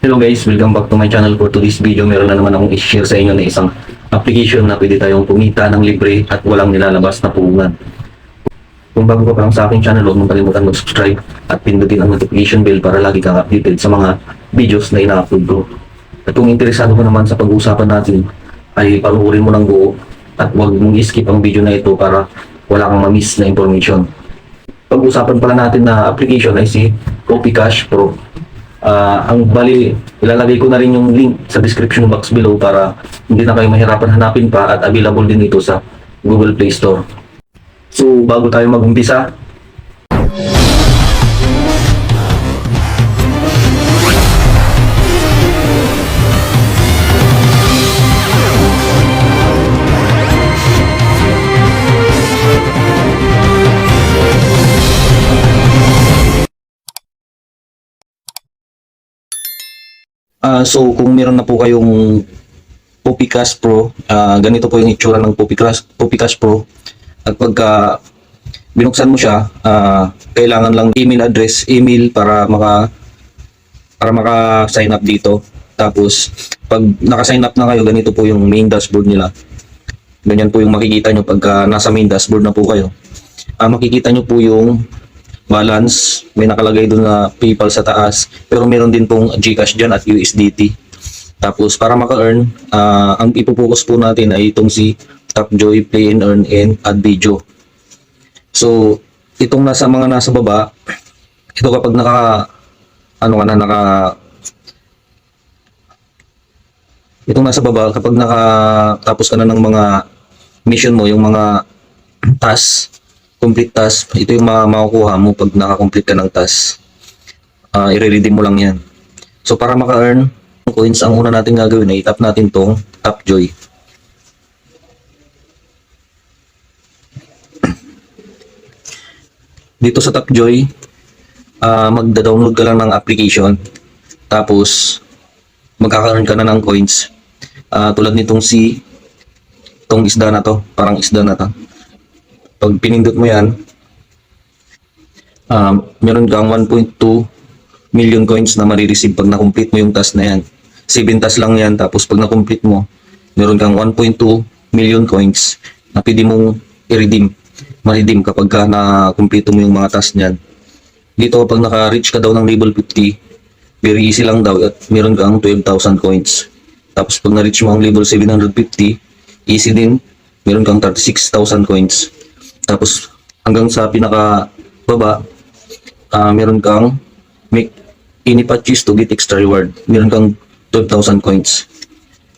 Hello guys, welcome back to my channel. For today's video, meron na naman akong i-share sa inyo na isang application na pwede tayong kumita ng libre at walang nilalabas na puhunan. Kung bago ka pa lang sa aking channel, huwag mong kalimutan mag-subscribe at pindutin ang notification bell para lagi kang updated sa mga videos na ina-upload ko. At kung interesado ka naman sa pag-uusapan natin, ay panuorin mo ng buo at huwag mong i-skip ang video na ito para wala kang ma-miss na information. Pag-uusapan pala natin na application ay si Copy Cash Pro. Ang bali, ilalagay ko na rin yung link sa description box below para hindi na kayo mahirapan hanapin pa at available din ito sa Google Play Store. So, bago tayo mag-umpisa, so kung meron na po kayong Copy Cash Pro, ganito po yung itsura ng Copy Cash Pro. At pagka binuksan mo siya, kailangan lang email para maka-sign up dito. Tapos pag naka-sign up na kayo, ganito po yung main dashboard nila. Ganyan po yung makikita nyo pagka nasa main dashboard na po kayo. Makikita nyo po yung balance, may nakalagay doon na PayPal sa taas, pero meron din pong GCash dyan at USDT. Tapos para maka-earn, ang ipopokus po natin ay itong si Tapjoy Play and Earn and Add Video. So itong nasa baba, ito kapag itong nasa baba, kapag nakatapos ka na ng mga mission mo, yung mga task, complete task, ito yung makukuha mo pag naka-complete ka ng task. I-redeem mo lang yan. So para maka-earn coins, ang una natin gagawin ay i-tap natin tong Tapjoy. Dito sa Tapjoy, magda-download ka lang ng application, tapos magkaka-earn ka na ng coins. Tulad nitong itong isda na to, parang isda na to. Pag pinindot mo yan, meron kang 1.2 million coins na marireceive pag na-complete mo yung task na yan. 7 tasks lang yan, tapos pag na-complete mo, meron kang 1.2 million coins na pwede mong ma-redeem kapag na-complete mo yung mga tasks niyan. Dito pag naka-reach ka daw ng level 50, very easy lang daw at meron kang 12,000 coins. Tapos pag na-reach mo ang level 750, easy din, meron kang 36,000 coins. Tapos hanggang sa pinaka baba, meron kang make any purchase to get extra reward. Meron kang 12,000 coins.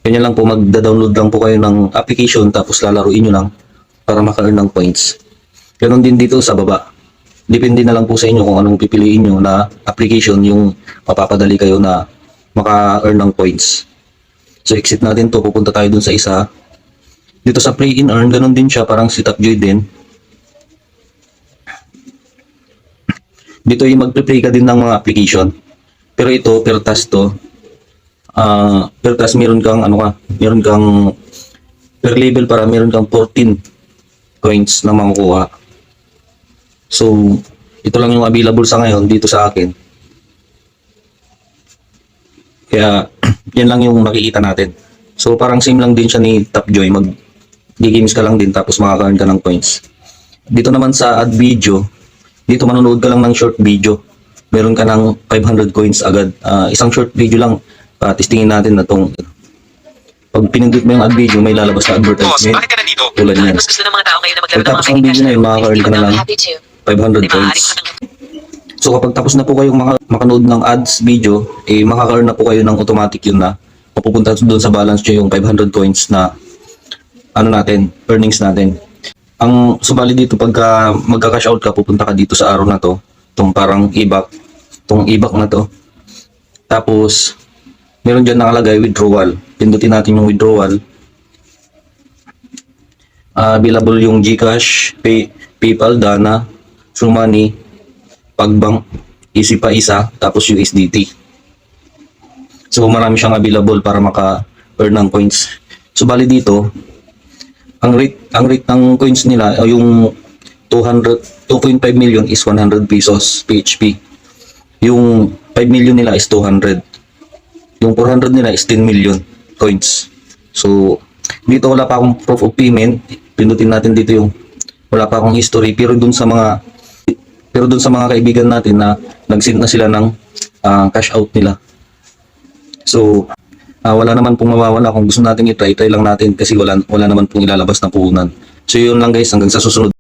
Ganyan lang po, magda-download lang po kayo ng application tapos lalaruin nyo lang para maka-earn ng points. Ganon din dito sa baba. Depende na lang po sa inyo kung anong pipiliin nyo na application yung mapapadali kayo na maka-earn ng points. So exit natin to, pupunta tayo dun sa isa. Dito sa Play and Earn, ganon din siya, parang si Tapjoy din. Dito yung magpe-play ka din ng mga application. Pero ito, per task to. Per task meron kang per level para meron kang 14 coins na makukuha. So, ito lang yung available sa ngayon dito sa akin. Kaya, yan lang yung makikita natin. So, parang same lang din siya ni Tapjoy. Mag-games ka lang din tapos makaka-earn ka ng points. Dito naman sa Add Video, dito manonood ka lang ng short video. Meron ka ng 500 coins agad. Isang short video lang. Testingin natin na tong. Pag pinindot mo yung Add Video, may lalabas na advertisement. Bakit ka nandito? Tulad yan. Mas gusto ng mga tao ngayon na maglaro ng Pagtapos mga ng Candy video Crush na yun, makaka-earn ka na lang happy to. 500 coins. So kapag tapos na po kayong makanood ng ads video, makaka-earn na po kayo ng automatic yun na mapupunta doon sa balance nyo yung 500 coins na earnings natin. Ang subali dito, pagka magka-cash out ka, pupunta ka dito sa arrow na to, itong parang itong e-back na to. Tapos, meron dyan nakalagay withdrawal. Pindutin natin yung withdrawal. Available yung GCash, PayPal, Dana, True Money, Pagbank, Easy pa isa, tapos USDT. So, marami siyang available para maka-earn ng coins. So, bali dito, ang rate ng coins nila ay yung 2.5 million is 100 pesos PHP. Yung 5 million nila is 200. Yung 400 nila is 10 million coins. So, dito wala pa akong proof of payment. Pindutin natin dito yung wala pa akong history, pero dun sa mga kaibigan natin na nag-send na sila ng cash out nila. So, wala naman pong mawawala. Kung gusto natin i-try lang natin kasi wala naman pong ilalabas na puhunan. So, yun lang guys, hanggang sa susunod